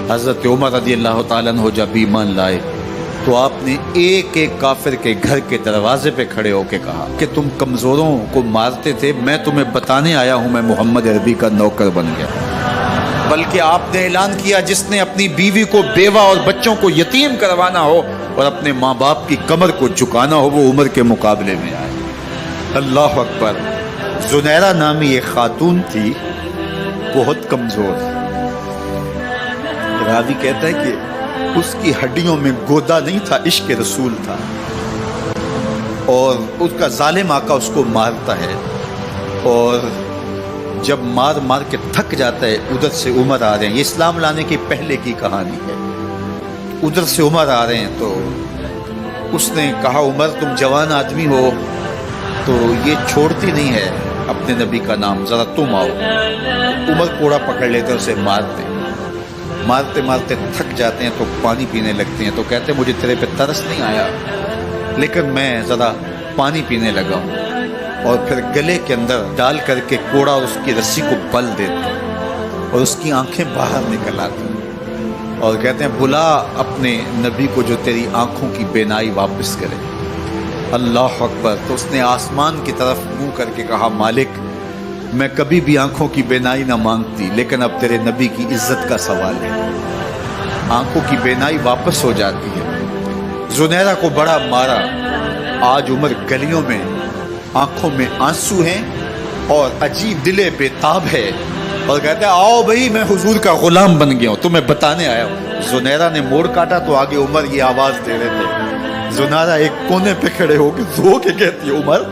حضرت عمر رضی اللہ تعالیٰ عنہ جب ایمان لائے تو آپ نے ایک ایک کافر کے گھر کے دروازے پہ کھڑے ہو کے کہا کہ تم کمزوروں کو مارتے تھے، میں تمہیں بتانے آیا ہوں میں محمد عربی کا نوکر بن گیا۔ بلکہ آپ نے اعلان کیا جس نے اپنی بیوی کو بیوہ اور بچوں کو یتیم کروانا ہو اور اپنے ماں باپ کی کمر کو جھکانا ہو وہ عمر کے مقابلے میں آئے۔ اللہ اکبر۔ زنیرہ نامی ایک خاتون تھی، بہت کمزور، راوی کہتا ہے کہ اس کی ہڈیوں میں گودا نہیں تھا، عشق رسول تھا، اور اس کا ظالم آقا اس کو مارتا ہے، اور جب مار مار کے تھک جاتا ہے ادھر سے عمر آ رہے ہیں، یہ اسلام لانے کی پہلے کی کہانی ہے، ادھر سے عمر آ رہے ہیں تو اس نے کہا عمر تم جوان آدمی ہو تو یہ چھوڑتی نہیں ہے اپنے نبی کا نام، ذرا تم آؤ۔ عمر کوڑا پکڑ لیتے اسے مارتے مارتے تھک جاتے ہیں تو پانی پینے لگتے ہیں، تو کہتے ہیں مجھے تیرے پہ ترس نہیں آیا لیکن میں ذرا پانی پینے لگا ہوں، اور پھر گلے کے اندر ڈال کر کے کوڑا اور اس کی رسی کو بل دیتے ہیں اور اس کی آنکھیں باہر نکل آتی ہیں اور کہتے ہیں بلا اپنے نبی کو جو تیری آنکھوں کی بینائی واپس کرے۔ اللہ اکبر۔ تو اس نے آسمان کی طرف منہ کر کے کہا مالک میں کبھی بھی آنکھوں کی بینائی نہ مانگتی لیکن اب تیرے نبی کی عزت کا سوال ہے۔ آنکھوں کی بینائی واپس ہو جاتی ہے۔ زنیرہ کو بڑا مارا، آج عمر گلیوں میں آنکھوں میں آنسو ہیں اور عجیب دل بے تاب ہے اور کہتے ہیں آؤ بھائی میں حضور کا غلام بن گیا ہوں، تمہیں بتانے آیا ہوں۔ زنیرہ نے موڑ کاٹا تو آگے عمر یہ آواز دے رہے تھے۔ زنیرہ ایک کونے پہ کھڑے ہو کے رو کے کہتی ہے عمر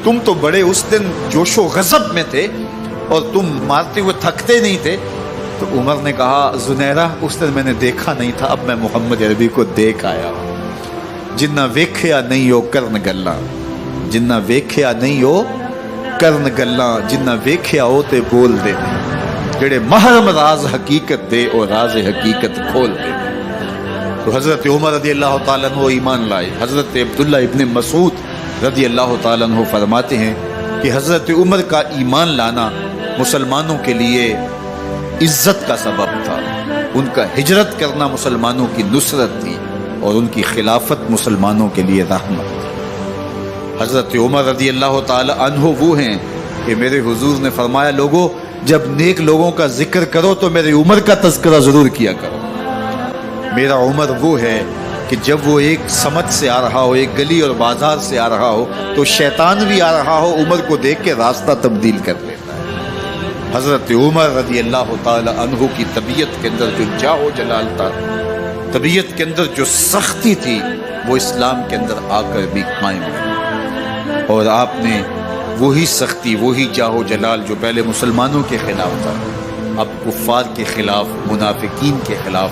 تم تو بڑے اس دن جوش و غضب میں تھے اور تم مارتے ہوئے تھکتے نہیں تھے۔ تو عمر نے کہا زنیرہ اس دن میں نے دیکھا نہیں تھا، اب میں محمد عربی کو دیکھ آیا ہوں۔ جنہ ویکھیا نہیں ہو کرن گلاں، جنہ ویکھیا نہیں ہو کرن گلاں، جنہ ویکھیا ہو تے بول دے، جڑے محرم راز حقیقت دے اور راز حقیقت کھول دے۔ تو حضرت عمر رضی اللہ تعالیٰ عنہ ایمان لائے۔ حضرت عبداللہ ابن مسعود رضی اللہ تعالیٰ عنہ فرماتے ہیں کہ حضرت عمر کا ایمان لانا مسلمانوں کے لیے عزت کا سبب تھا، ان کا ہجرت کرنا مسلمانوں کی نصرت تھی اور ان کی خلافت مسلمانوں کے لیے رحمت تھی۔ حضرت عمر رضی اللہ تعالیٰ عنہ وہ ہیں کہ میرے حضور نے فرمایا لوگوں جب نیک لوگوں کا ذکر کرو تو میرے عمر کا تذکرہ ضرور کیا کرو۔ میرا عمر وہ ہے کہ جب وہ ایک سمت سے آ رہا ہو، ایک گلی اور بازار سے آ رہا ہو تو شیطان بھی آ رہا ہو عمر کو دیکھ کے راستہ تبدیل کر لیتا ہے۔ حضرت عمر رضی اللہ تعالی عنہ کی طبیعت کے اندر جو جاہ و جلال تھا، طبیعت کے اندر جو سختی تھی وہ اسلام کے اندر آ کر بھی قائم ہے، اور آپ نے وہی سختی وہی جاہ و جلال جو پہلے مسلمانوں کے خلاف تھا اب کفار کے خلاف منافقین کے خلاف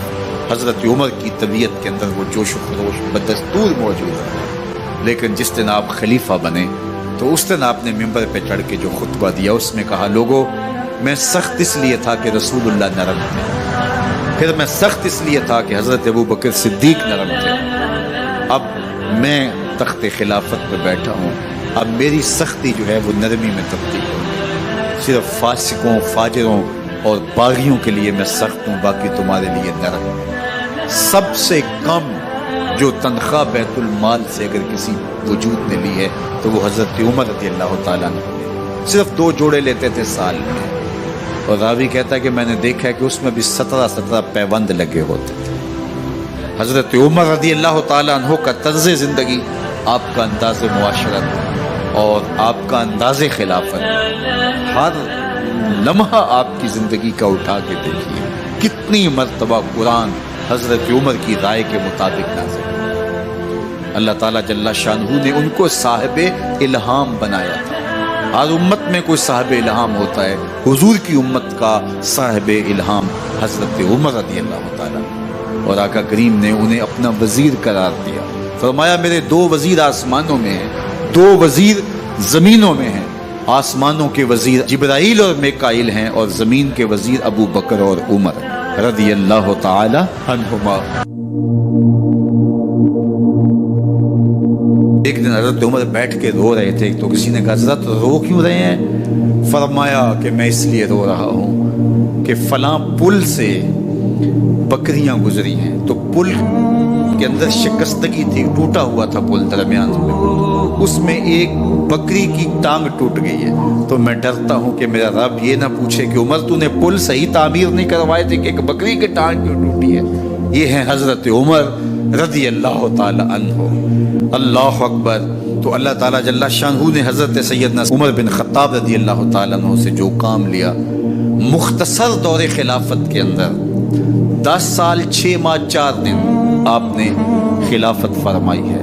حضرت عمر کی طبیعت کے اندر وہ جوش و خروش بدستور موجود ہے۔ لیکن جس دن آپ خلیفہ بنے تو اس دن آپ نے ممبر پہ چڑھ کے جو خطبہ دیا اس میں کہا لوگوں میں سخت اس لیے تھا کہ رسول اللہ نرم تھے، پھر میں سخت اس لیے تھا کہ حضرت ابوبکر صدیق نرم تھے، اب میں تخت خلافت پہ بیٹھا ہوں، اب میری سختی جو ہے وہ نرمی میں تبدیل ہو، صرف فاسقوں فاجروں اور باغیوں کے لیے میں سخت ہوں، باقی تمہارے لیے نرم۔ سب سے کم جو تنخواہ بیت المال سے اگر کسی وجود نے لی ہے تو وہ حضرت عمر رضی اللہ تعالیٰ عنہ نے صرف 2 جوڑے لیتے تھے سال میں، اور راوی کہتا ہے کہ میں نے دیکھا ہے کہ اس میں بھی 17 پیوند لگے ہوتے تھے۔ حضرت عمر رضی اللہ تعالیٰ عنہ کا طرز زندگی، آپ کا انداز معاشرت اور آپ کا انداز خلافت، ہر لمحہ آپ کی زندگی کا اٹھا کے دیکھیے کتنی مرتبہ قرآن حضرت عمر کی رائے کے مطابق نازل ہے۔ اللہ تعالیٰ جل شانہ نے ان کو صاحب الہام بنایا تھا۔ ہر امت میں کوئی صاحب الہام ہوتا ہے، حضور کی امت کا صاحب الہام حضرت عمر رضی اللہ تعالیٰ، اور آقا کریم نے انہیں اپنا وزیر قرار دیا۔ فرمایا میرے 2 وزیر آسمانوں میں ہیں، 2 وزیر زمینوں میں ہیں، آسمانوں کے وزیر جبرائیل اور میکائیل ہیں اور زمین کے وزیر ابو بکر اور عمر رضی اللہ تعالی عنہما۔ ایک دن حضرت عمر بیٹھ کے رو رہے تھے تو کسی نے کہا حضرت رو کیوں رہے ہیں؟ فرمایا کہ میں اس لیے رو رہا ہوں کہ فلاں پل سے बकरियां गुजरी हैं, तो पुल के अंदर शिकस्तगी थी, टूटा हुआ था पुल दरमियान में, उसमें एक बकरी की टांग टूट गई है। तो मैं डरता हूं कि मेरा रब ये ना पूछे कि उमर तूने पुल सही तामीर नहीं करवाए थे कि एक बकरी की टांग क्यों टूटी है। ये है हजरत उमर रदी अल्लाह ताला अन्हो। अल्लाह अकबर। तो अल्लाह ताला जल्ला शानहू ने हजरत सैयदना उमर बिन खत्ताब रदी अल्लाह ताला अन्हो से जो काम लिया, मुख्तसर दौरे खिलाफत के अंदर 10 साल 6 माह 4 दिन आपने खिलाफत फरमाई है,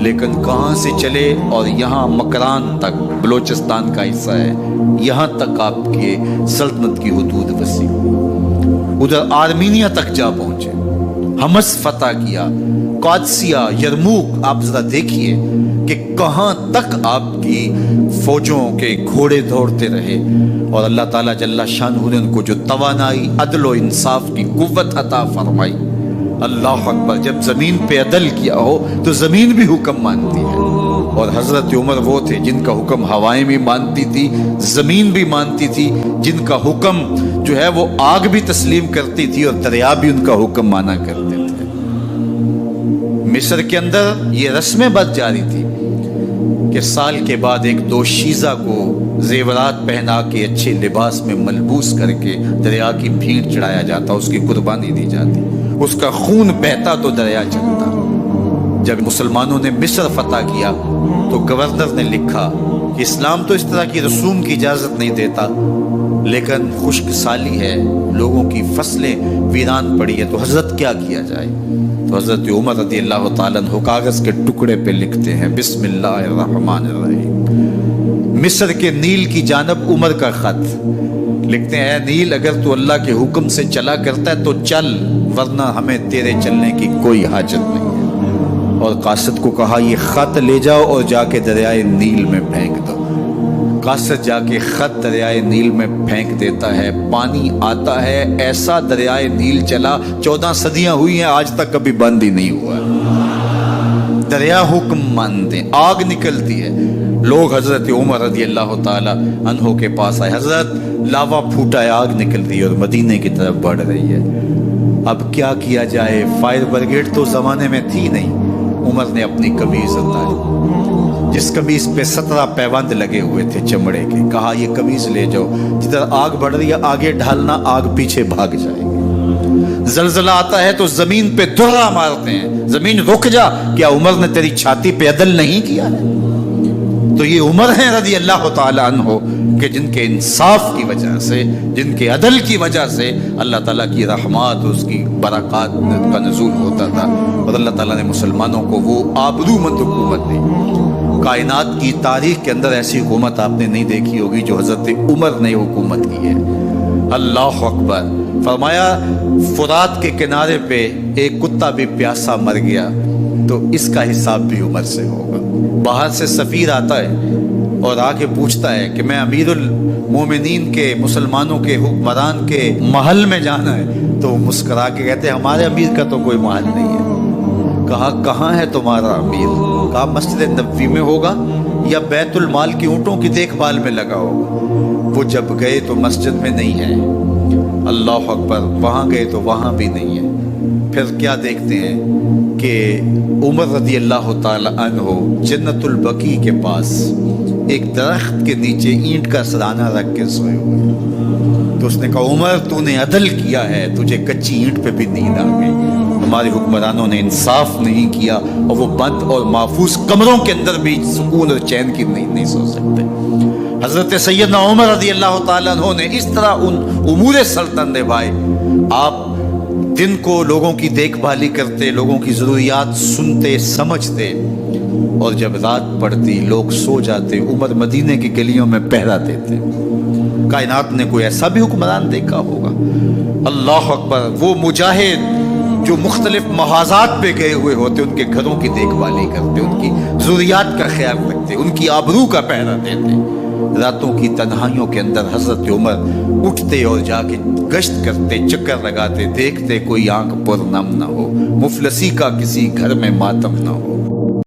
लेकिन कहाँ से चले और यहाँ मकरान तक, बलोचिस्तान का हिस्सा है, यहाँ तक आपके सल्तनत की हुदूद वसी, उधर आर्मीनिया तक जा पहुँचे, हमस फतह किया, कादसिया, यरमूक। आप जरा देखिए कि कहाँ तक आपकी फौजों के घोड़े दौड़ते रहे, और अल्लाह ताला जल्ला शानहू ने उनको जो तवानाई, अदल व इंसाफ की कुव्वत अता फरमाई। अल्लाह अकबर। जब जमीन पे अदल किया हो तो जमीन भी हुक्म मानती है, और हजरत उमर वो थे जिनका हुक्म हवाएं भी मानती थी, जमीन भी मानती थी, जिनका हुक्म जो है वो आग भी तस्लीम करती थी और दरिया भी उनका हुक्म माना करते थे। मिस्र के अंदर ये रस्में बद जारी थी कि साल के बाद एक दोशीज़ा को जेवरात पहना के अच्छे लिबास में मलबूस करके दरिया की भीड़ चढ़ाया जाता, उसकी कुर्बानी दी जाती, उसका खून बहता तो दरिया चलता। जब मुसलमानों ने मिस्र फतह किया तो गवर्नर ने लिखा कि इस्लाम तो इस तरह की रसूम की इजाज़त नहीं देता, लेकिन खुश्क साली है, लोगों की फसलें वीरान पड़ी है, तो हजरत क्या किया जाए। तो हजरत उमर रज़ी अल्लाह ताला अन्हु कागज़ के टुकड़े पे लिखते हैं, बिस्मिल्लाहिर्रहमानिर्रहीम। मिस्र के नील की जानब उमर का खत लिखते हैं, नील अगर तू अल्लाह के हुक्म से चला करता है तो चल, वरना हमें तेरे चलने की कोई हाजत नहीं है। और कासिद को कहा ये खत ले जाओ और जाके दरियाए नील में फेंक दो। कासिद जाके खत दरियाए नील में फेंक देता है, पानी आता है, ऐसा दरियाए नील चला, 14 सदियां हुई हैं, आज तक कभी बंद ही नहीं हुआ। दरिया हुक्म मानते, आग निकलती है। लोग हजरत उमर रज़ी अल्लाह ताला अन्हो के पास आए, हजरत लावा फूटा है, आग निकल रही है और मदीने की तरफ बढ़ रही है, अब क्या किया जाए। फायर ब्रिगेड तो जमाने में थी नहीं। उमर ने अपनी कमीज उतारी, जिस कमीज पे 17 पैबंद लगे हुए थे चमड़े के, कहा ये कमीज ले जाओ, जिधर आग बढ़ रही है आगे ढालना, आग पीछे भाग जाएगी। जलजला आता है तो जमीन पे दुर्रा मारते हैं, जमीन रुक जा, क्या उमर ने तेरी छाती पे अदल नहीं किया है। तो ये उमर है रज़ी अल्लाह ताला अन्हो कि जिनके इंसाफ की वजह से, जिनके अदल की वजह से अल्लाह ताला की रहमत, उसकी बरक़ात का नज़ूल होता था, और अल्लाह ताला ने मुसलमानों को वो आबरूमंद हुकूमत दी। कायनात की तारीख के अंदर ऐसी हुकूमत आपने नहीं देखी होगी जो हजरत उमर ने हुकूमत की है। अल्लाह अकबर। फरमाया फुरात के किनारे पे एक कुत्ता भी प्यासा मर गया तो इसका हिसाब भी उमर से होगा। बाहर से सफ़ीर आता है और आके पूछता है कि मैं अमीरुल मोमिनीन के, मुसलमानों के हुक्मरान के महल में जाना है, तो मुस्करा के कहते हैं हमारे अमीर का तो कोई महल नहीं है। कहा कहाँ है तुम्हारा अमीर? कहा मस्जिद नबवी में होगा या बैतुल माल की ऊँटों की देखभाल में लगा होगा। वो जब गए तो मस्जिद में नहीं है। अल्लाह अकबर। वहाँ गए तो वहाँ भी नहीं है। फिर क्या देखते हैं कि उमर रज़ी अल्लाह ताला अन्हो जन्नतुल बकी के पास एक दरख्त के नीचे ईंट का सराना रख के सोए हुए। तो उसने कहा उमर तूने अदल किया है, तुझे कच्ची ईंट पे भी नींद आ गई। हमारे हुक्मरानों ने इंसाफ नहीं किया और वो बंद और महफूज कमरों के अंदर भी सुकून और चैन की नींद नहीं सो सकते। हजरत सैयदना उमर रज़ी अल्लाह ताला अन्हो ने इस तरह उन उमूर सल्तनत निभाए। आप दिन को लोगों की देखभाली करते, लोगों की ज़रूरियात सुनते समझते, और जब रात पड़ती लोग सो जाते, उमर मदीने की गलियों में पहरा देते। कायनात ने कोई ऐसा भी हुक्मरान देखा होगा? अल्लाह अकबर। वो मुजाहिद जो मुख्तलिफ महाजात पे गए हुए होते, उनके घरों की देखभाली करते, उनकी ज़रूरियात का ख्याल रखते, उनकी आबरू का पहरा देते। रातों की तन्हाइयों के अंदर हजरत उमर उठते और जाके गश्त करते, चक्कर लगाते, देखते कोई आंख पुरनम न हो, मुफलसी का किसी घर में मातम न हो।